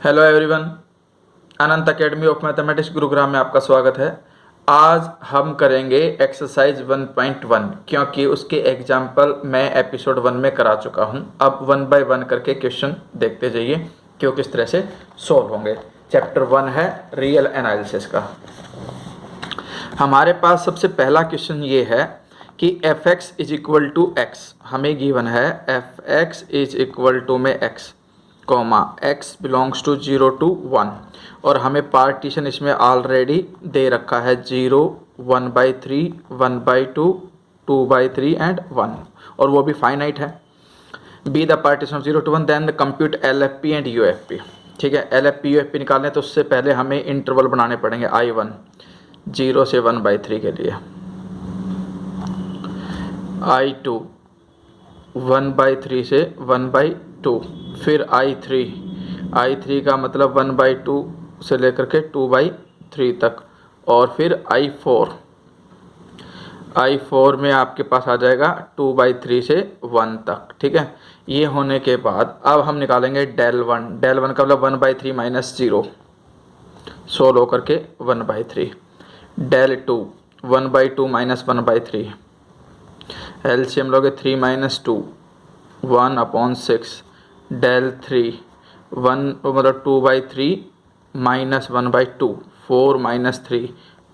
Hello everyone, Anant academy of mathematics Gurugram में आपका स्वागत है। आज हम करेंगे एक्सरसाइज 1.1 क्योंकि उसके एग्जाम्पल मैं एपिसोड 1 में करा चुका हूं। अब 1 बाय 1 करके क्वेश्चन देखते जाइए कि वो किस तरह से सॉल्व होंगे। चैप्टर 1 है रियल एनालिसिस का। हमारे पास सबसे पहला क्वेश्चन ये है कि fx is equal to x हमें गिवन है। fx इज इक्वल टू में x comma x belongs to 0 to 1 और हमें पार्टीशन इसमें ऑलरेडी दे रखा है 0, 1/3, 1/2, 2/3 एंड 1 और वो भी फाइनाइट है। Be the partition of 0 to 1 then compute LFP and UFP। ठीक है, LFP UFP निकालने तो उससे पहले हमें इंटरवल बनाने पड़ेंगे। I1 0 से 1/3 के लिए, I2 1/3 से 1/2, फिर I3 का मतलब 1/2 से लेकर के 2/3 तक और फिर I4 में आपके पास आ जाएगा 2/3 से 1 तक। ठीक है, ये होने के बाद अब हम निकालेंगे डेल वन का मतलब 1/3 माइनस 0 सोल्व होकर के 1/3। डेल 2 1/2 माइनस 1/3 एलसीएम लोगे 3 माइनस 2 1/6। डेल 3 1 मतलब 2/3 माइनस 1/2 4 माइनस 3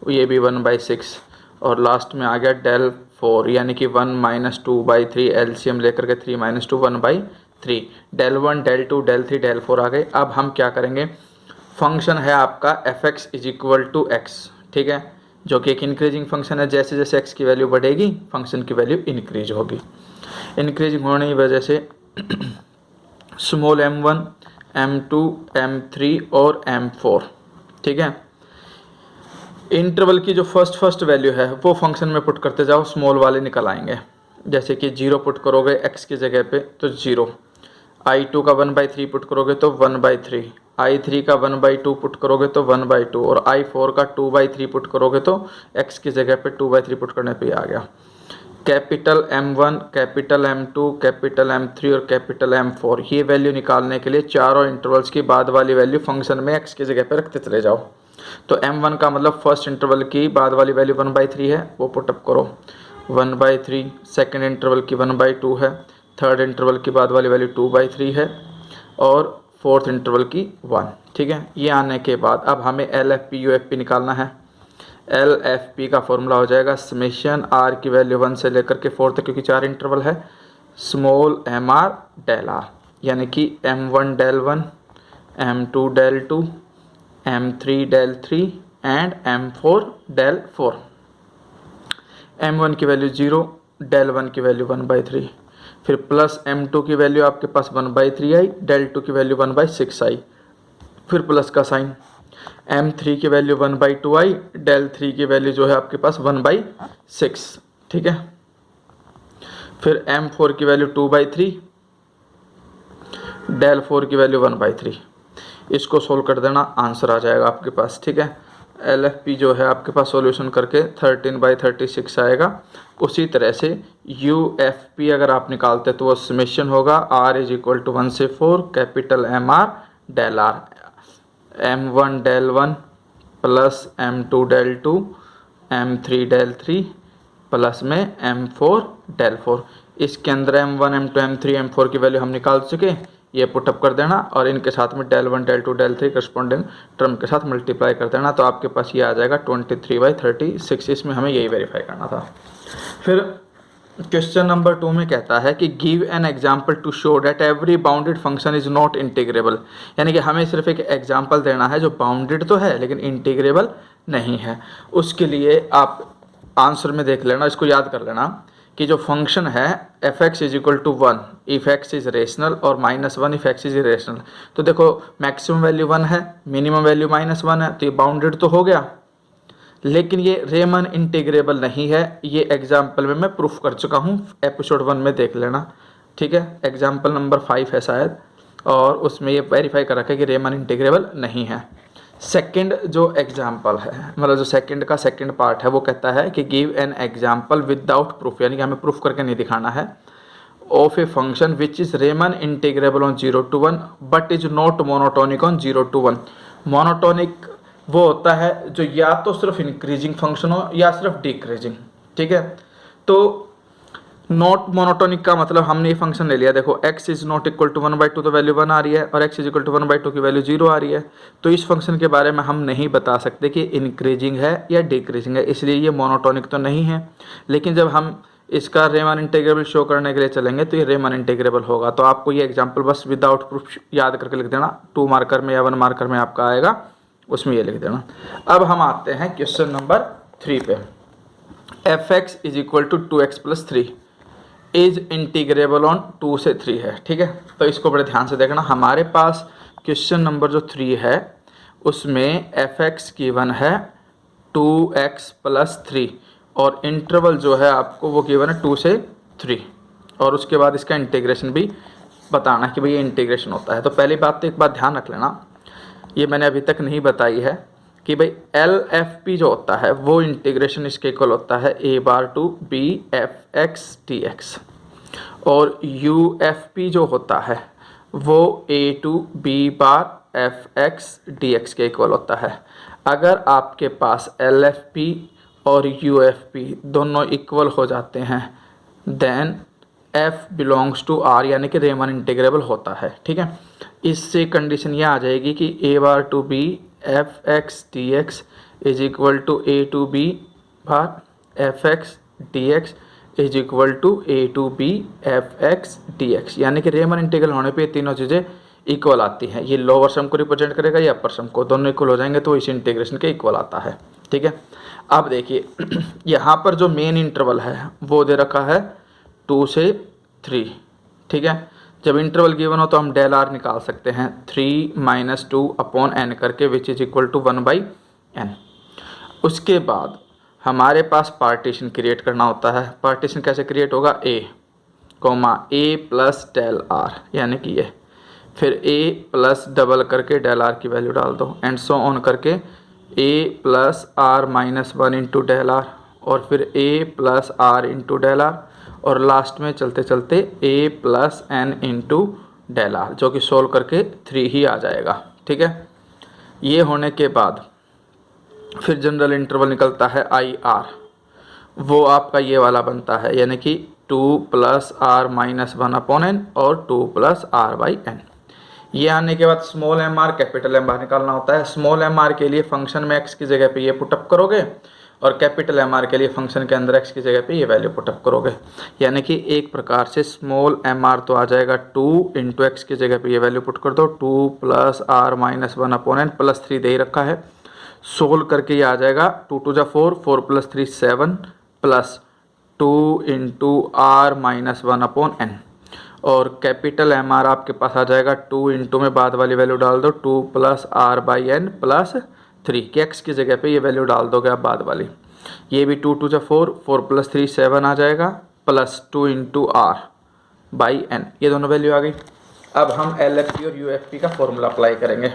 ये भी 1/6 और लास्ट में आ गया डेल 4 यानी कि 1 माइनस 2/3 एलसीएम लेकर के 3 minus 2 1/3। Del 1 del 2 del 3 del 4 आ गए। अब हम क्या करेंगे, फंक्शन है आपका fx is equal to x. ठीक है, जो कि एक इंक्रीजिंग फंक्शन है। जैसे जैसे x की वैल्यू बढ़ेगी फंक्शन की वैल्यू इंक्रीज होगी। इंक्रीजिंग होने की वजह से स्मॉल m1 m2 m3 और m4। ठीक है, इंटरवल की जो फर्स्ट वैल्यू है वो फंक्शन में पुट करते जाओ, स्मॉल वाले निकल आएंगे। जैसे कि 0 पुट करोगे x की जगह पे तो 0, I2 का 1/3 पुट करोगे तो 1/3, I3 का 1/2 पुट करोगे तो 1/2 और I4 का 2/3 पुट करोगे तो x की जगह पे 2/3 पुट करने पे आ गया। Capital M1, capital M2, capital M3 और कैपिटल M4 ये वैल्यू निकालने के लिए चारों इंटरवल्स की बाद वाली वैल्यू फंक्शन में x की जगह पे रखते चले जाओ। तो M1 का मतलब फर्स्ट इंटरवल की बाद वाली वैल्यू 1/3 है, वो पुटअप करो 1/3। सेकेंड इंटरवल की 1/2 है, थर्ड इंटरवल की बाद वाली वैल्यू 2/3 है और फोर्थ इंटरवल की 1। ठीक है, ये आने के बाद अब हमें LFP UFP निकालना है। LFP का फॉर्मूला हो जाएगा समेशन r की वैल्यू 1 से लेकर के 4 तक, क्योंकि 4 इंटरवल है, स्मॉल mr डेल r यानी कि m1 del 1, m2 del 2, m3 del 3 and m4 del 4। m1 की वैल्यू 0, डेल 1 की वैल्यू 1/3, फिर प्लस m2 की वैल्यू आपके पास 1/3 आई, डेल 2 की वैल्यू 1/6 आई, फिर प्लस का साइन। m3 की वैल्यू 1/2 आई, डेल 3 की वैल्यू जो है आपके पास 1/6। ठीक है, फिर m4 की वैल्यू 2/3, डेल 4 की वैल्यू 1/3। इसको सोल्व कर देना, आंसर आ जाएगा आपके पास। ठीक है, LFP जो है आपके पास सॉल्यूशन करके 13/36 आएगा। उसी तरह से UFP अगर आप निकालते तो वो समेशन होगा r इज इक्वल टू 1 से 4 capital MR del r, M1 del 1 plus M2 del 2, M3 del 3 plus में M4 डेल 4। इसके अंदर M1 M2 M3 M4 की वैल्यू हम निकाल चुके, ये पुटअप कर देना और इनके साथ में del 1 del 2 del 3 corresponding term के साथ मल्टीप्लाई कर देना, तो आपके पास ये आ जाएगा 23/36। इसमें हमें यही वेरीफाई करना था। फिर क्वेश्चन नंबर 2 में कहता है कि give an example to show that every bounded function is not integrable, यानी कि हमें सिर्फ एक एग्जाम्पल देना है जो बाउंडेड तो है लेकिन इंटीग्रेबल नहीं है। उसके लिए आप आंसर में देख लेना, इसको याद कर लेना कि जो फंक्शन है fx is equal to 1 if x is rational और -1 इफ x इज इरेशनल। तो देखो मैक्सिमम वैल्यू 1 है, मिनिमम वैल्यू -1 है, तो ये बाउंडेड तो हो गया, लेकिन ये रेमन इंटीग्रेबल नहीं है। ये एग्जाम्पल में मैं प्रूफ कर चुका हूँ, एपिसोड 1 में देख लेना। ठीक है, एग्जाम्पल नंबर 5 है शायद, और उसमें ये वेरीफाई कर रखा है कि रेमन इंटीग्रेबल नहीं है। सेकंड जो एग्जाम्पल है, मतलब जो सेकंड का सेकंड पार्ट है, वो कहता है कि give an example without proof, यानी कि हमें प्रूफ करके नहीं दिखाना है, of a function which is Riemann integrable on 0 to 1 but is not monotonic on 0 to 1। Monotonic वो होता है जो या तो सिर्फ इंक्रीजिंग फंक्शन हो या सिर्फ डिक्रीजिंग, ठीक है। तो नॉट मोनोटोनिक का मतलब हमने ये फंक्शन ले लिया, देखो x is not equal to 1/2 तो वैल्यू 1 आ रही है और x इज इक्वल टू 1/2 की वैल्यू 0 आ रही है। तो इस फंक्शन के बारे में हम नहीं बता सकते कि इंक्रीजिंग है या डिक्रीजिंग है, इसलिए ये मोनोटोनिक तो नहीं है। लेकिन जब हम इसका रेमन इंटीग्रेबल शो करने के लिए चलेंगे तो ये रेमन इंटीग्रेबल होगा। तो आपको ये एग्जाम्पल बस विदाउट प्रूफ याद करके लिख देना, 2 मार्कर में या 1 मार्कर में आपका आएगा, उसमें ये लिख देना। अब हम आते हैं क्वेश्चन नंबर 3 पे। f(x) is equal to 2x + 3 is integrable on 2 से 3 है, ठीक है। तो इसको बड़े ध्यान से देखना। हमारे पास क्वेश्चन नंबर जो 3 है उसमें f(x) गिवन है 2x + 3 और इंटरवल जो है आपको वो गिवन है 2 से 3 और उसके बाद इसका इंटीग्रेशन भी बताना कि भाई ये इंटीग्रेशन होता है। तो पहली बात तो एक बात ध्यान रख लेना, ये मैंने अभी तक नहीं बताई है कि भाई LFP जो होता है वो इंटीग्रेशन इसके इक्वल होता है a to b f(x) dx और UFP जो होता है वो a to b f(x) dx के इक्वल होता है। अगर आपके पास LFP और UFP दोनों इक्वल हो जाते हैं then f belongs to R यानी कि रेमन इंटीग्रेबल होता है, ठीक है। इससे कंडीशन ये आ जाएगी कि a to b f(x) dx is equal to a to b f(x) dx is equal to a to b f(x) dx यानी कि रेमन इंटीग्रल होने पे तीनों चीज़ें इक्वल आती हैं। ये लोअर सम को रिप्रेजेंट करेगा या अपर सम को, दोनों इक्वल हो जाएंगे तो इस इंटीग्रेशन के इक्वल आता है, ठीक है। अब देखिए यहाँ पर जो मेन इंटरवल है वो दे रखा है 2 से 3, ठीक है। जब इंटरवल गिवन हो तो हम del r निकाल सकते हैं 3 - 2/n करके विच इज इक्वल टू 1/n। उसके बाद हमारे पास पार्टीशन क्रिएट करना होता है। पार्टीशन कैसे क्रिएट होगा, a + del r यानी कि ये, फिर a प्लस डबल करके del r की वैल्यू डाल दो एंड सो ऑन करके a + r - 1 into del r और फिर a + r into del r और लास्ट में चलते चलते a + n into del r जो कि सोल्व करके 3 ही आ जाएगा, ठीक है। ये होने के बाद फिर जनरल इंटरवल निकलता है IR, वो आपका ये वाला बनता है यानी कि 2 + r - 1/n और 2 + r/n। ये आने के बाद small mr capital M r निकालना होता है। स्मॉल mr के लिए फंक्शन में x की जगह पे ये पुटअप करोगे और कैपिटल MR के लिए फंक्शन के अंदर x की जगह पे ये वैल्यू पुटअप करोगे, यानी कि एक प्रकार से स्मॉल mr तो आ जाएगा 2 इंटू एक्स की जगह पे ये वैल्यू पुट कर दो 2 + r - 1/n + 3 दे ही रखा है। सोल्व करके ये आ जाएगा 2 × 2 = 4, 4 + 3 = 7 प्लस 2 इंटू r - 1/n और कैपिटल MR आपके पास आ जाएगा 2 इंटू में बाद वाली वैल्यू डाल दो 2 + r/n + 3 के एक्स की जगह पे ये वैल्यू डाल दोगे आप बाद वाली। ये भी 2 × 2 = 4, 4 + 3 = 7 आ जाएगा प्लस 2 इंटू r/n, ये दोनों वैल्यू आ गई। अब हम LFP और UFP का फॉर्मूला अप्लाई करेंगे।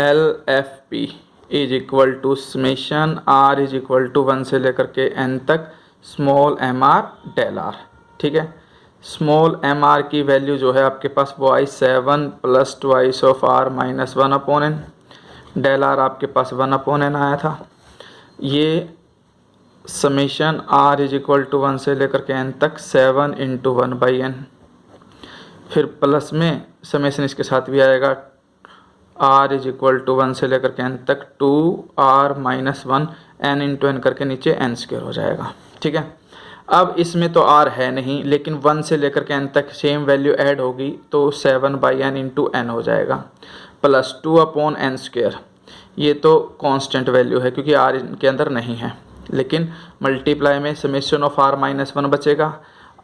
LFP is equal to summation r is equal to 1 से लेकर के n तक स्मॉल mr del r, ठीक है। स्मॉल mr की वैल्यू जो है आपके पास वो आई 7 + 2 of r - 1/n, del r आपके पास 1/n आया था। ये summation r is equal to 1 से लेकर के n तक 7 इंटू 1/n, फिर प्लस में समेशन इसके साथ भी आएगा r इज इक्वल टू 1 से लेकर के n तक 2r - 1 n इंटू n करके नीचे n² हो जाएगा, ठीक है। अब इसमें तो r है नहीं लेकिन 1 से लेकर के n तक सेम वैल्यू ऐड होगी तो 7/n इंटू n हो जाएगा प्लस 2/n²। ये तो कांस्टेंट वैल्यू है क्योंकि r इनके अंदर नहीं है, लेकिन मल्टीप्लाई में समेशन ऑफ r - 1 बचेगा।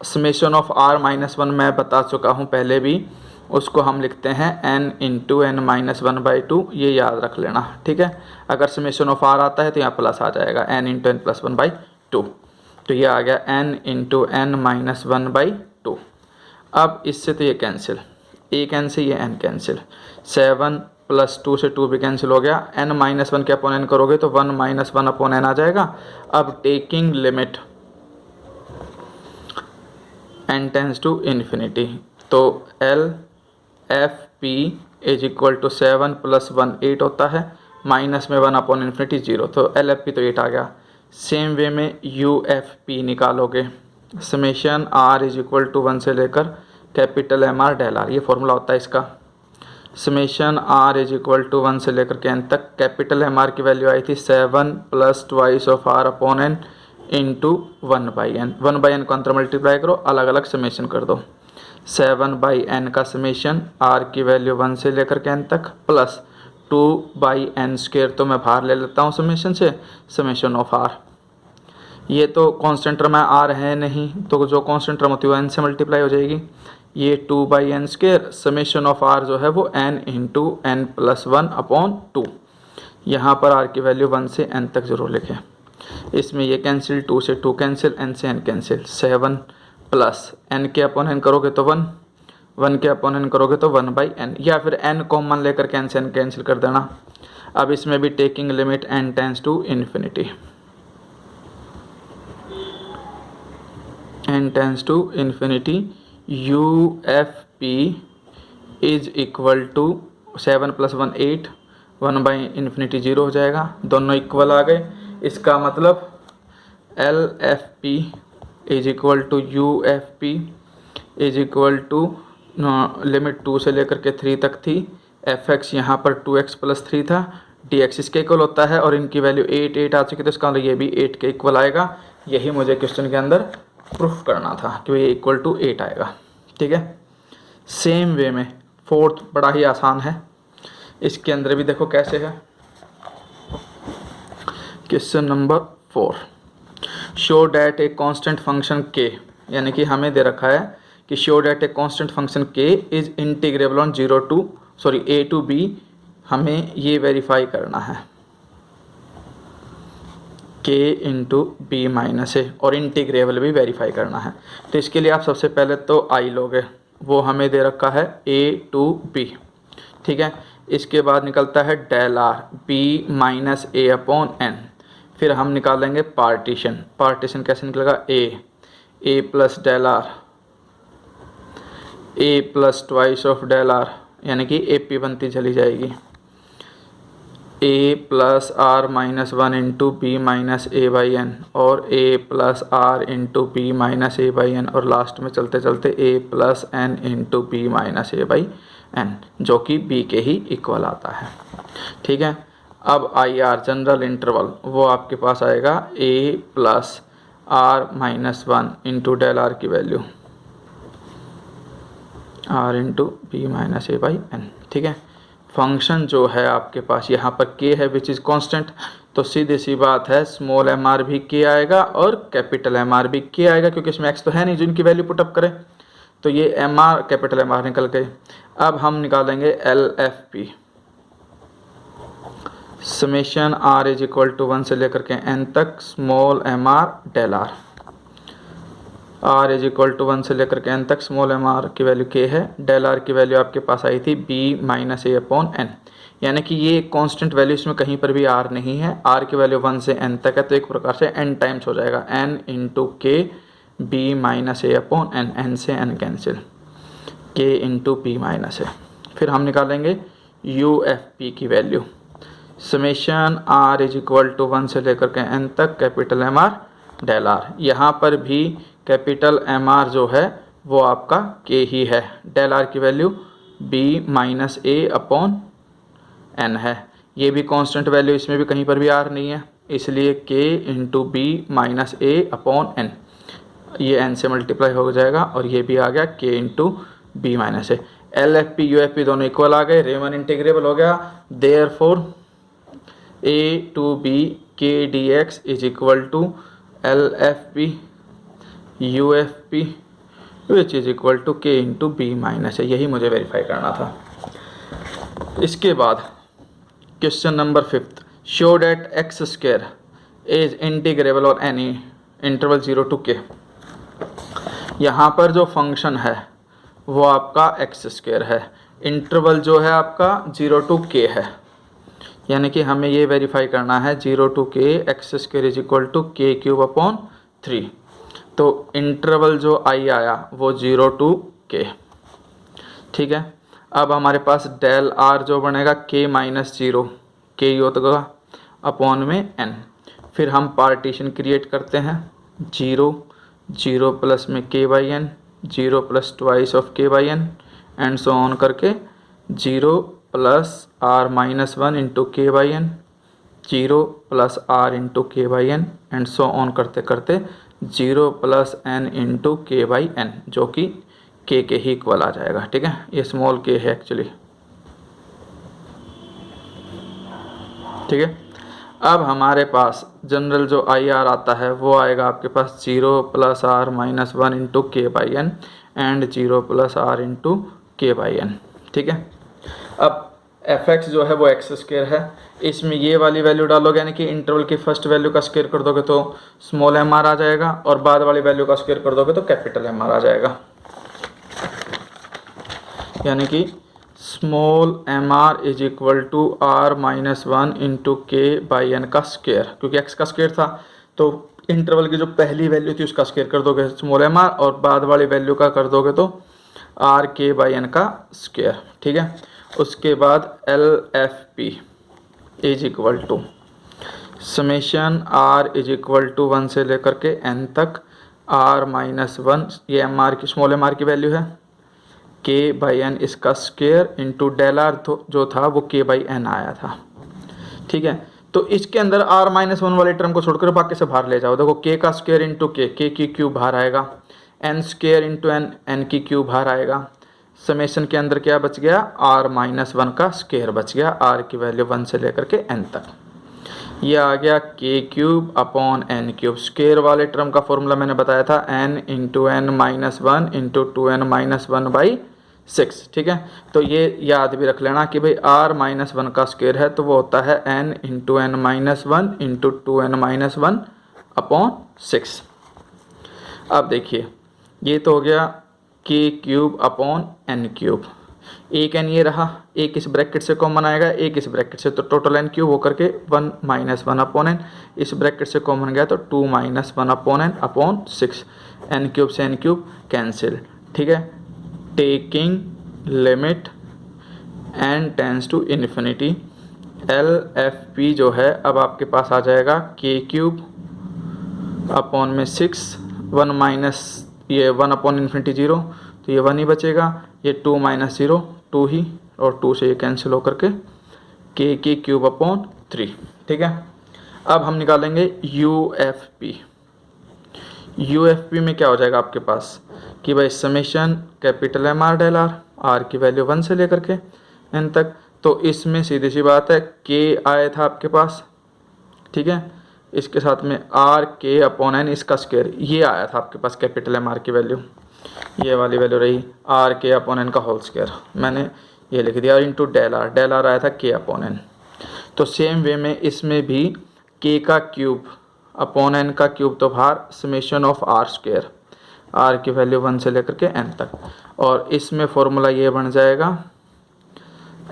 समेशन ऑफ r - 1 मैं बता चुका हूँ पहले भी, उसको हम लिखते हैं n इंटू n - 1/2, ये याद रख लेना, ठीक है। अगर समेशन ऑफ r आता है तो यहाँ प्लस आ जाएगा n इंटू n + 1/2, तो ये आ गया n इंटू n - 1/2। अब इससे तो ये कैंसिल, a कैंसिल ये n कैंसिल, 7 + 2 से 2 भी कैंसिल हो गया। n - 1 के अपॉन n करोगे तो 1 - 1/n आ जाएगा। अब taking limit n tends to infinity. तो L F P is equal to 7 + 1 8 होता है, माइनस में 1 अपॉन इन्फिनिटी 0, तो एल एफ पी तो 8 आ गया। सेम वे में यू एफ पी निकालोगे, summation are is equal to 1 से लेकर capital M are del R, ये फॉर्मूला होता है इसका। Summation are is equal to 1 से लेकर के एन तक, कैपिटल एम आर की वैल्यू आई थी 7 + 2 of R upon N into 1/n। 1/n को अंतर मल्टीप्लाई करो, अलग अलग समेशन कर दो। 7/n का समेशन आर की वैल्यू 1 से लेकर के n तक, प्लस 2/n² तो मैं बाहर ले लेता हूँ समेशन से, समेशन ऑफ आर। ये तो कांस्टेंट टर्म है, आर है नहीं, तो जो कांस्टेंट टर्म होती है वो n से मल्टीप्लाई हो जाएगी। ये 2/n², समेशन ऑफ आर जो है वो n इंटू n + 1 अपॉन 2। यहाँ पर आर की वैल्यू 1 से n तक जरूर लिखें। इसमें ये कैंसिल, 2 से 2 कैंसिल, n से n कैंसिल, 7 प्लस n के अपॉन n करोगे तो 1, 1 के अपॉन n करोगे तो 1/n, या फिर n कॉमन लेकर के n से n कैंसिल कर देना। अब इसमें भी taking limit n tends to infinity, n tends to infinity, U F P is equal to 7 + 1 8, 1/इन्फिनिटी 0 हो जाएगा, दोनों इक्वल आ गए। इसका मतलब L F P is equal to U F P is equal to, limit 2 से लेकर के 3 तक थी, एफ एक्स यहाँ पर 2x + 3 था, डी एक्स इसके इक्वल होता है, और इनकी वैल्यू 8 8 आ चुकी, तो इसका मतलब ये भी 8 के इक्वल आएगा। यही मुझे क्वेश्चन के अंदर प्रूफ करना था कि ये इक्वल टू 8 आएगा। ठीक है, सेम वे में फोर्थ बड़ा ही आसान है, इसके अंदर भी देखो कैसे है। Question number 4, show that a constant function k, यानी कि हमें दे रखा है कि show that a constant function k is integrable on a to b, हमें ये वेरीफाई करना है k इंटू बी माइनस ए, और इंटीग्रेबल भी वेरीफाई करना है। तो इसके लिए आप सबसे पहले तो i लोगे, वो हमें दे रखा है a to b। ठीक है, इसके बाद निकलता है del R b - a upon n, फिर हम निकालेंगे पार्टीशन। पार्टीशन कैसे निकलेगा, a plus del R, a plus 2 of del R, यानी कि ए पी बनती चली जाएगी, a plus R -1 into B minus a/n, और a plus R into B minus a/n, और लास्ट में चलते चलते a plus n into B minus a/n, जो कि b के ही इक्वल आता है। ठीक है, अब आई आर जनरल इंटरवल वो आपके पास आएगा a plus R -1 into del are की value r into B minus a/n। ठीक है, फंक्शन जो है आपके पास यहाँ पर k है विच इज़ कांस्टेंट, तो सीधी सी बात है स्मॉल एम आर भी k आएगा और कैपिटल एम आर भी k आएगा, क्योंकि इसमें x तो है नहीं जिनकी वैल्यू पुटअप करें, तो ये M R capital M R निकल गए। अब हम निकालेंगे L F P, summation are is equal to 1 से लेकर के n तक small M are del R, r is equal to 1 से लेकर के n तक स्मॉल एम आर की वैल्यू k है, डेल आर की वैल्यू आपके पास आई थी b minus a upon n, यानी कि ये कांस्टेंट वैल्यू, इसमें कहीं पर भी r नहीं है, r की वैल्यू 1 से n तक है, तो एक प्रकार से n टाइम्स हो जाएगा, n into k b minus a upon n, n से n cancel, k into b minus a। फिर हम निकालेंगे यू एफ पी की value, summation r is equal to 1 से लेकर के n तक capital M are del R, यहाँ पर भी कैपिटल एम आर जो है वो आपका k ही है, डेल आर की value b minus a upon n है, ये भी कांस्टेंट वैल्यू, इसमें भी कहीं पर भी r नहीं है, इसलिए k into B minus a upon n, ये n से मल्टीप्लाई हो जाएगा, और ये भी आ गया k into B minus a। L F P U F P दोनों इक्वल आ गए, रेमन इंटीग्रेबल हो गया, therefore a to b k dx is equal to L F P U F P which is equal to k into B minus है, यही मुझे verify करना था। इसके बाद question number 5, show that x² is integrable और any interval 0 to k। यहाँ पर जो फंक्शन है वो आपका x² है, इंटरवल जो है आपका 0 to k है, यानी कि हमें ये वेरीफाई करना है 0 to k x² is equal to k³ upon 3। तो इंटरवल जो आई आया वो 0 to k, ठीक है। अब हमारे पास डेल आर जो बनेगा k माइनस 0, के ही होगा अपॉन में n। फिर हम पार्टीशन क्रिएट करते हैं, 0 0 प्लस में k by N, 0 plus twice of k by N and so on करके 0 plus R minus 1 into K by N, 0 plus R into K by N and so on करते करते 0 plus N into K by N, जो कि के ही equal आ जाएगा, ठीक है। ये स्मॉल के है एक्चुअली, ठीक है। अब हमारे पास जनरल जो आई आर आता है वो आएगा आपके पास 0 plus R minus 1 into K by N and 0 plus R into K by N, ठीक है। अब एफ एक्स जो है वो एक्स स्क्वायर है, इसमें ये वाली वैल्यू डालोगे यानी कि इंटरवल की फर्स्ट वैल्यू का स्क्वायर कर दोगे तो स्मॉल एम आर आ जाएगा, और बाद वाली वैल्यू का स्क्वायर कर दोगे तो कैपिटल एम आर आ जाएगा, यानी कि small M R is equal to R minus 1 into K by N का स्क्वायर, क्योंकि एक्स का स्क्वायर था तो इंटरवल की जो पहली वैल्यू थी उसका स्क्वायर कर दोगे स्मॉल एम आर, और बाद वाली वैल्यू का कर दोगे तो आर के बाई एन का स्क्वायर, ठीक है। उसके बाद L F P is equal to summation are is equal to 1 से लेकर के एन तक आर माइनस 1, ये एम आर की स्मॉल एम आर की वैल्यू है, के बाई एन इसका स्क्वायर इंटू डेल आर जो था वो के बाई एन आया था, ठीक है। तो इसके अंदर आर माइनस 1 वाले टर्म को छोड़कर बाकी से बाहर ले जाओ, देखो के का स्क्वायर इंटू के की क्यूब बाहर आएगा, एन स्क्वायर इंटू एन की क्यूब बाहर आएगा, समेशन के अंदर क्या बच गया, आर माइनस 1 का स्क्वायर बच गया, आर की वैल्यू 1 से लेकर के एन तक, ये आ गया K cube upon N cube. Square वाले टर्म का फॉर्मूला मैंने बताया था N into N minus 1 into 2n minus 1 by 6, ठीक है। तो ये याद भी रख लेना कि भाई आर माइनस 1 का स्क्वायर है तो वो होता है N into N minus 1 into 2n minus 1 upon 6। अब देखिए ये तो हो गया K cube upon N cube, एक एन ये रहा, एक इस ब्रैकेट से कॉमन आएगा, एक इस ब्रैकेट से, तो टोटल एन क्यूब होकर के 1 माइनस 1 अपॉन एन, इस ब्रैकेट से कॉमन गया तो 2 minus 1 upon N upon 6, N cube से एन क्यूब कैंसिल, ठीक है। Taking limit N tends to infinity, L F P जो है अब आपके पास आ जाएगा के क्यूब अपॉन में 6, 1 माइनस ये 1 अपॉन इन्फिनिटी 0, तो ये 1 ही बचेगा, ये 2 माइनस 0 2 ही, और 2 से ये कैंसिल होकर के की क्यूब अपॉन 3, ठीक है। अब हम निकालेंगे U F P. U F P में क्या हो जाएगा आपके पास कि भाई summation capital M are del R, R की वैल्यू 1 से लेकर के एन तक, तो इसमें सीधी सी बात है के आया था आपके पास, ठीक है, इसके साथ में आर के अपॉन एन इसका स्क्वायर, ये आया था आपके पास कैपिटल एम आर की वैल्यू, ये वाली वैल्यू रही आर के अपॉन एन का होल स्क्वायर, मैंने ये लिख दिया, इंटू डेल आर आया था के अपॉन एन। तो सेम वे में इसमें भी के का क्यूब अपॉन एन का क्यूब तो बाहर, summation of R square, R की वैल्यू 1 से लेकर के एन तक, और इसमें फॉर्मूला ये बन जाएगा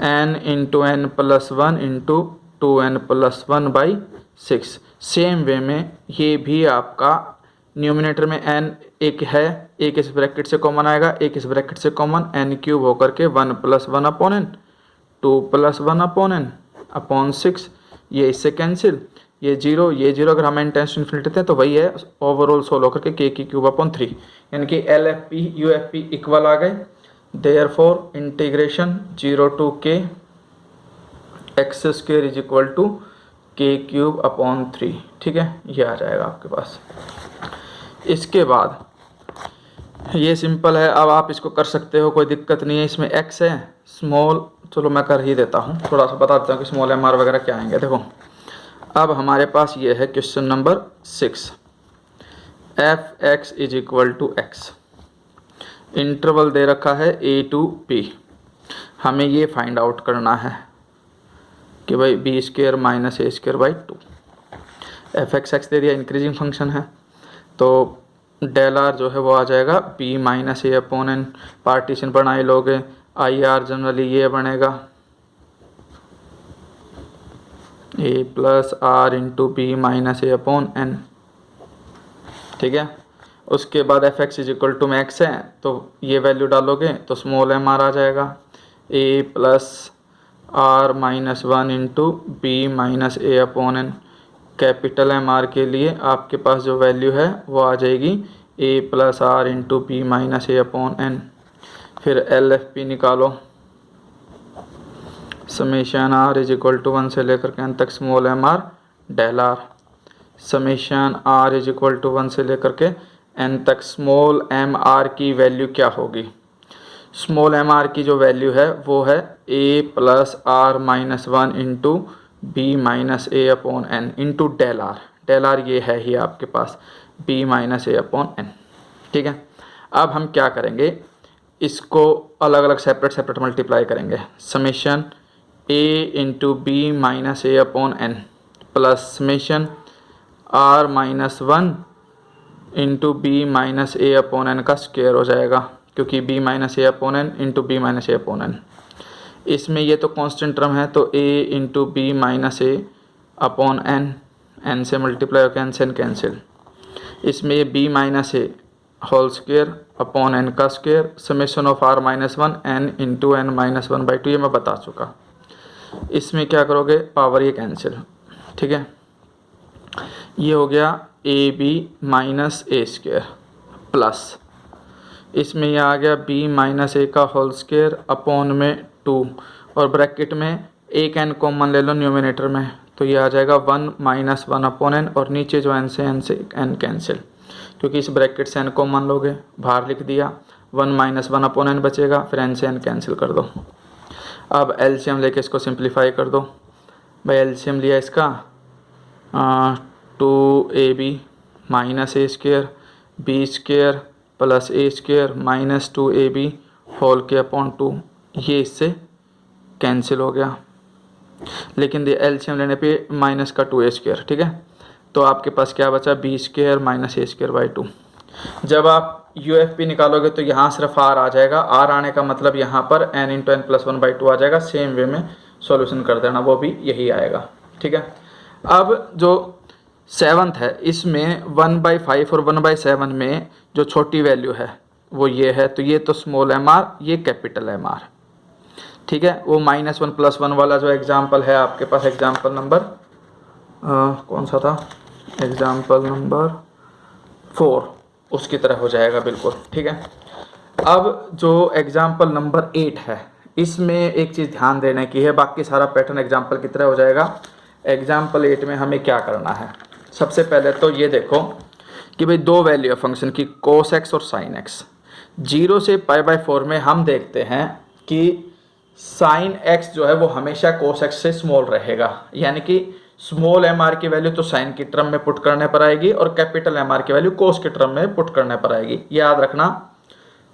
N into N plus 1 into 2n plus 1 by 6। Same way में ये भी आपका न्यूमिनेटर में n एक है, एक इस ब्रैकेट से कॉमन आएगा, एक इस ब्रैकेट से कॉमन, n क्यूब होकर K 1 plus 1 upon N, 2 plus 1 upon N upon 6, ये इससे कैंसिल, ये 0 ये 0, अगर हम n टेंस टू इन्फिनिटी थे तो वही है ओवरऑल सोल्व होकर के की क्यूब अपॉन 3, यानी कि L F P U F P equal आ गए। Therefore integration 0 to K X square is equal to K cube upon 3, ठीक है, ये आ जाएगा आपके पास। इसके बाद ये सिंपल है, अब आप इसको कर सकते हो, कोई दिक्कत नहीं है। इसमें एक्स है स्मॉल, चलो मैं कर ही देता हूँ, थोड़ा सा बता देता हूँ कि स्मॉल एम आर वगैरह क्या आएंगे। देखो अब हमारे पास ये है question number 6, F X is equal to X, interval दे रखा है ए टू पी, हमें ये फाइंड आउट करना है कि भाई B square minus A square by 2, F X दे दिया, इंक्रीजिंग फंक्शन है, तो डेल आर जो है वो आ जाएगा B minus A upon N, partition बनाए लोगे, आई आर जनरली ये बनेगा A plus R into B minus A upon N, ठीक है। उसके बाद F X is equal to max है तो ये वैल्यू डालोगे तो स्मॉल एम आर आ जाएगा, A plus R minus one into B minus A upon N. Capital M R के लिए आपके पास जो वैल्यू है वो आ जाएगी A plus R into B minus A upon N. फिर एल एफ पी निकालो, summation are is equal to 1 से लेकर के एन तक small M are del R. Summation are is equal to 1 से लेकर के एन तक स्मॉल एम आर की वैल्यू क्या होगी? स्मॉल एम आर की जो वैल्यू है वो है A plus R minus one into B minus A upon N into del R. Del R ये है ही आपके पास B minus A upon N. ठीक है, अब हम क्या करेंगे, इसको अलग अलग सेपरेट मल्टीप्लाई करेंगे। Summation A into B minus A upon N plus summation R minus one into B minus A upon N का स्क्वायर हो जाएगा, क्योंकि B minus A upon N into B minus A upon N. इसमें ये तो constant term है तो A into B minus A upon N, N से मल्टीप्लाई होकर एन से एन कैंसिल। इसमें ये B minus A whole square upon N का square, summation of R minus one N into N minus one by two, ये मैं बता चुका। इसमें क्या करोगे, पावर ये कैंसिल। ठीक है, ये हो गया A B minus A square plus इसमें ये आ गया बी माइनस ए का होल स्क्वायर अपॉन में 2 और ब्रैकेट में एक एन कॉमन ले लो न्यूमिनेटर में तो ये आ जाएगा 1 माइनस वन अपॉन एन, और नीचे जो एन से एन कैंसिल, क्योंकि इस ब्रैकेट से एन कॉमन लोगे, बाहर लिख दिया 1 माइनस वन अपॉन एन बचेगा, फिर एन से एन कैंसिल कर दो। अब एलसीएम लेके इसको सिंप्लीफाई कर दो। भाई एलसीएम लिया इसका 2ab minus A square B square plus A square minus 2ab whole के अपॉन 2, ये इससे कैंसिल हो गया। लेकिन एलसीएम लेने पे माइनस का 2a स्क्वायर। ठीक है, तो आपके पास क्या बचा, B square minus A square by 2। जब आप UFP निकालोगे तो यहाँ सिर्फ r आ जाएगा। r आने का मतलब यहाँ पर n into N plus one by two आ जाएगा। सेम वे में सॉल्यूशन कर देना, वो भी यही आएगा। ठीक है, अब जो 7th है इसमें 1/5 और 1/7 में जो छोटी वैल्यू है वो ये है, तो ये तो स्मॉल एम आर, ये कैपिटल एम आर। ठीक है, वो -1 + 1 वाला जो एग्जाम्पल है आपके पास, एग्जाम्पल नंबर कौन सा था, एग्जाम्पल नंबर 4, उसकी तरह हो जाएगा बिल्कुल। ठीक है, अब जो एग्जाम्पल नंबर 8 है इसमें एक चीज़ ध्यान देने की है, बाकी सारा पैटर्न एग्जाम्पल की तरह हो जाएगा। एग्जाम्पल 8 में हमें क्या करना है, सबसे पहले तो ये देखो कि भाई दो वैल्यू है फंक्शन की, cos x और sin x। 0 से π/4 में हम देखते हैं कि sin x जो है वो हमेशा cos x से स्मॉल रहेगा, यानी कि स्मॉल एम आर की वैल्यू तो साइन की टर्म में पुट करने पर आएगी और कैपिटल एम आर की वैल्यू कोस के टर्म में पुट करने पर आएगी। याद रखना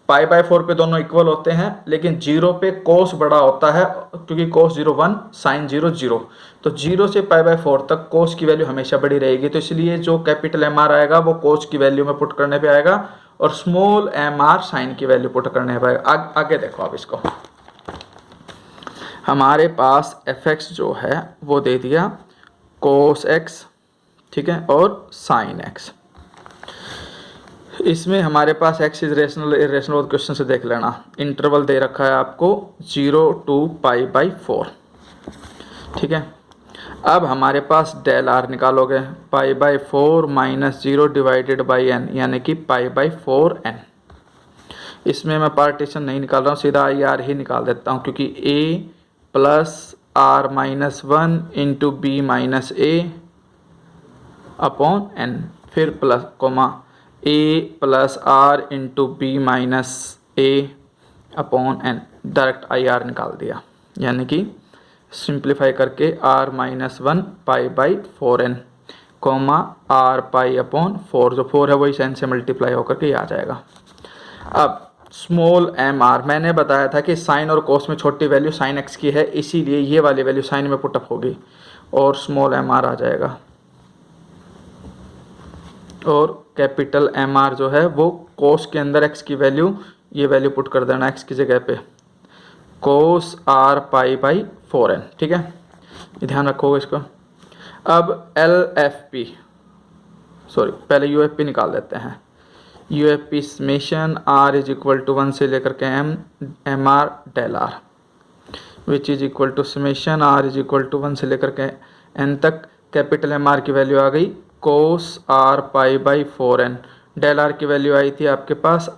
π/4 पे दोनों इक्वल होते हैं, लेकिन 0 पे कोस बड़ा होता है, क्योंकि कोस 0 1 साइन 0 0, तो 0 से π/4 तक कोस की वैल्यू हमेशा बड़ी रहेगी। तो इसलिए जो कैपिटल एम आर आएगा वो कोस की वैल्यू में पुट करने पे आएगा और स्मॉल एम आर साइन की वैल्यू पुट करने पे आएगा। आगे देखो आप इसको, हमारे पास fx जो है वो दे दिया cos x, ठीक है, और sin x। इसमें हमारे पास x is rational irrational, question से देख लेना। इंटरवल दे रखा है आपको 0 to π/4। ठीक है, अब हमारे पास डेल आर निकालोगे, π/4 - 0 डिवाइडेड बाई n, यानी कि π/4n। इसमें मैं पार्टीशन नहीं निकाल रहा हूँ, सीधा आई आर ही निकाल देता हूँ, क्योंकि a plus r -1 into B minus A upon N, फिर plus comma a plus r into B minus A upon N, direct I R निकाल दिया, यानी कि सिंप्लीफाई करके r -1 π/4n कोमा r π/4, जो 4 है वही साइन से मल्टीप्लाई होकर के आ जाएगा। अब स्मॉल एम आर, मैंने बताया था कि साइन और कोस में छोटी वैल्यू साइन एक्स की है, इसीलिए ये वाली वैल्यू साइन में पुटअप होगी और स्मॉल एम आर आ जाएगा, और कैपिटल एम आर जो है वो कोस के अंदर एक्स की वैल्यू, ये वैल्यू पुट कर देना एक्स की जगह पे, कोस r π/4n। ठीक है, ये ध्यान रखोगे इसको। अब LFP, सॉरी पहले UFP निकाल देते हैं। UFP summation are is equal to 1 से लेकर के M are del r, which is equal to summation are is equal to 1 से लेकर के एन तक। कैपिटल एम आर की वैल्यू आ गई cos r pi by 4n, del are की वैल्यू आई थी आपके पास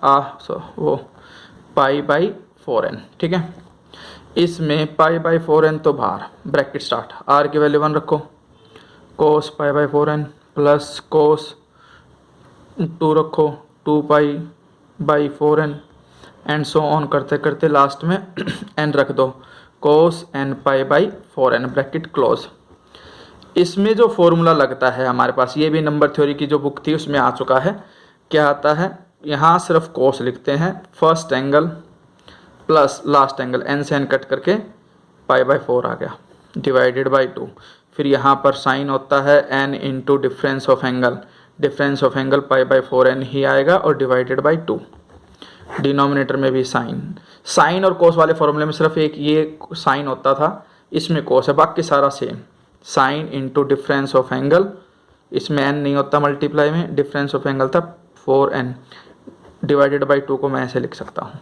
वो पाई बाई 4n, ठीक है। इसमें पाई बाई 4n तो बाहर, ब्रैकेट स्टार्ट, आर की वैल्यू 1 रखो, कोस pi by 4n plus cos 2 रखो 2 पाई by 4n and so on करते करते लास्ट में n रख दो, कोस n pi by 4n, bracket close. इसमें जो फॉर्मूला लगता है हमारे पास, ये भी नंबर थ्योरी की जो बुक थी उसमें आ चुका है। क्या आता है, यहाँ सिर्फ कोस लिखते हैं, first angle plus last angle, n से n कट करके पाई बाई 4 आ गया, डिवाइडेड बाई 2। फिर यहाँ पर साइन होता है n into difference of angle, difference of angle pi by 4n ही आएगा और डिवाइडेड बाई 2। डिनोमिनेटर में भी साइन और कोस वाले फॉर्मूले में सिर्फ एक ये साइन होता था, इसमें कोस है, बाकी सारा same. Sine into difference of angle, इसमें n नहीं होता मल्टीप्लाई में, डिफरेंस ऑफ एंगल था 4n, डिवाइडेड बाई 2 को मैं ऐसे लिख सकता हूँ।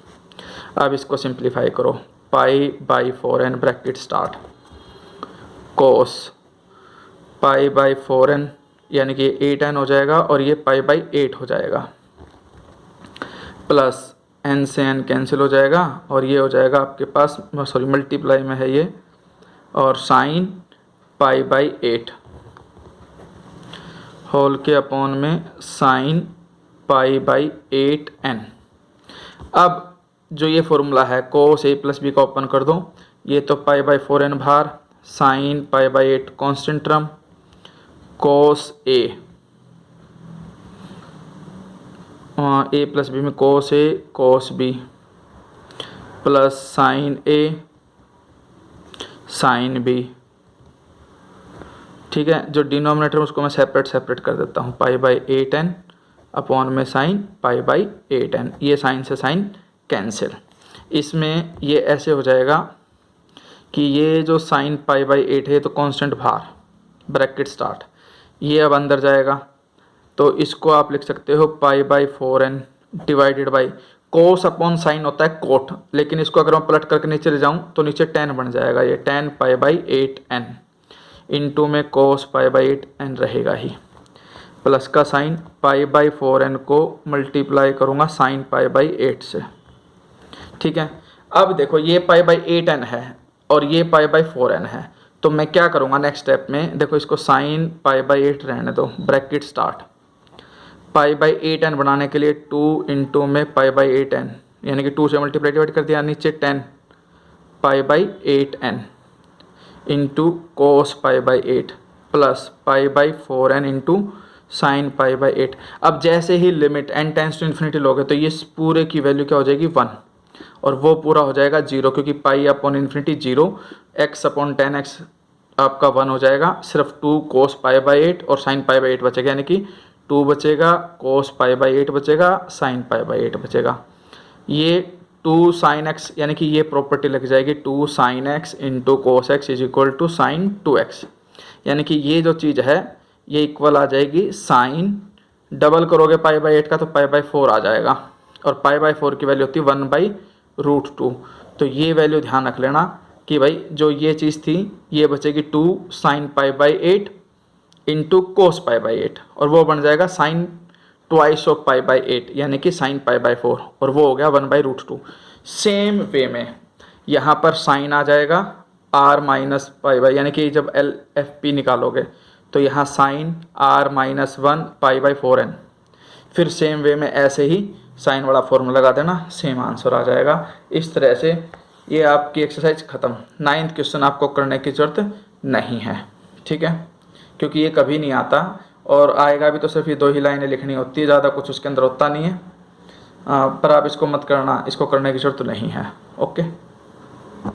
अब इसको सिंप्लीफाई करो, पाई by 4n bracket start, cos pi by 4n यानी कि 8n हो जाएगा और ये पाई बाई 8 हो जाएगा, प्लस n से n कैंसिल हो जाएगा और ये हो जाएगा आपके पास, सॉरी मल्टीप्लाई में है ये, और साइन पाई बाई 8 होल के अपॉन में साइन पाई बाई 8n। अब जो ये फॉर्मूला है कोस a प्लस बी का ओपन कर दो, ये तो पाई बाई 4n बाहर, sine pi by 8 constant term, cos a plus b में cos a cos b plus sine a sine b, ठीक है। जो डिनोमिनेटर उसको मैं सेपरेट कर देता हूँ, पाई बाई 8n अपॉन में साइन पाई बाई 8n, ये साइन से साइन कैंसिल। इसमें ये ऐसे हो जाएगा कि ये जो साइन पाई बाई 8 है तो कांस्टेंट बाहर, ब्रैकेट स्टार्ट, ये अब अंदर जाएगा, तो इसको आप लिख सकते हो पाई by 4n divided by, cos upon sine होता है कोट, लेकिन इसको अगर मैं पलट करके नीचे ले जाऊँ तो नीचे tan बन जाएगा, ये tan pi by 8n into में कोस पाई बाई 8n रहेगा ही, प्लस का साइन पाई बाई 4n को मल्टीप्लाई करूँगा साइन पाई बाई 8 से, ठीक है। अब देखो ये पाई बाई 8n है और ये पाई बाई 4n है, तो मैं क्या करूँगा नेक्स्ट स्टेप में, देखो इसको साइन पाई बाई 8 रहने दो, bracket start, pi by 8n बनाने के लिए 2 इंटू में पाई बाई 8n यानी कि 2 से मल्टीप्लाई डिवाइड कर दिया, नीचे 10 pi by 8n into cos pi by 8 plus pi by 4n into sine pi by 8। अब जैसे ही limit n tends to infinity लोगे तो ये पूरे की वैल्यू क्या हो जाएगी 1 और वो पूरा हो जाएगा 0, क्योंकि pi upon infinity 0, x upon 10x आपका 1 हो जाएगा, सिर्फ 2 कोस पाई बाई 8 और साइन पाई बाई 8 बचेगा, यानी कि 2 बचेगा, कोस पाई बाई 8 बचेगा, साइन पाई बाई 8 बचेगा। ये 2 साइन एक्स यानी कि ये प्रॉपर्टी लग जाएगी 2 sine x into cos x is equal to sine 2x, यानी कि ये जो चीज़ है ये इक्वल आ जाएगी साइन, डबल करोगे पाई बाई 8 का तो पाई बाई 4 आ जाएगा, और पाई बाई 4 की वैल्यू होती है 1/√2। तो ये वैल्यू ध्यान रख लेना कि भाई जो ये चीज़ थी ये बचेगी 2 sine pi by 8 into cos pi by 8, और वो बन जाएगा sine twice of pi by 8 यानी कि साइन पाई बाई 4, और वो हो गया 1/√2। सेम वे में यहाँ पर साइन आ जाएगा r माइनस पाई बाई, यानी कि जब LFP निकालोगे तो यहाँ sign r-1 pi by 4n, फिर सेम वे में ऐसे ही साइन वाला फॉर्मूला लगा देना, सेम आंसर आ जाएगा। इस तरह से ये आपकी एक्सरसाइज ख़त्म। 9th क्वेश्चन आपको करने की ज़रूरत नहीं है, ठीक है, क्योंकि ये कभी नहीं आता, और आएगा भी तो सिर्फ ये 2 ही लाइनें लिखनी होती है, ज़्यादा कुछ उसके अंदर होता नहीं है। पर आप इसको मत करना, इसको करने की ज़रूरत नहीं है। ओके।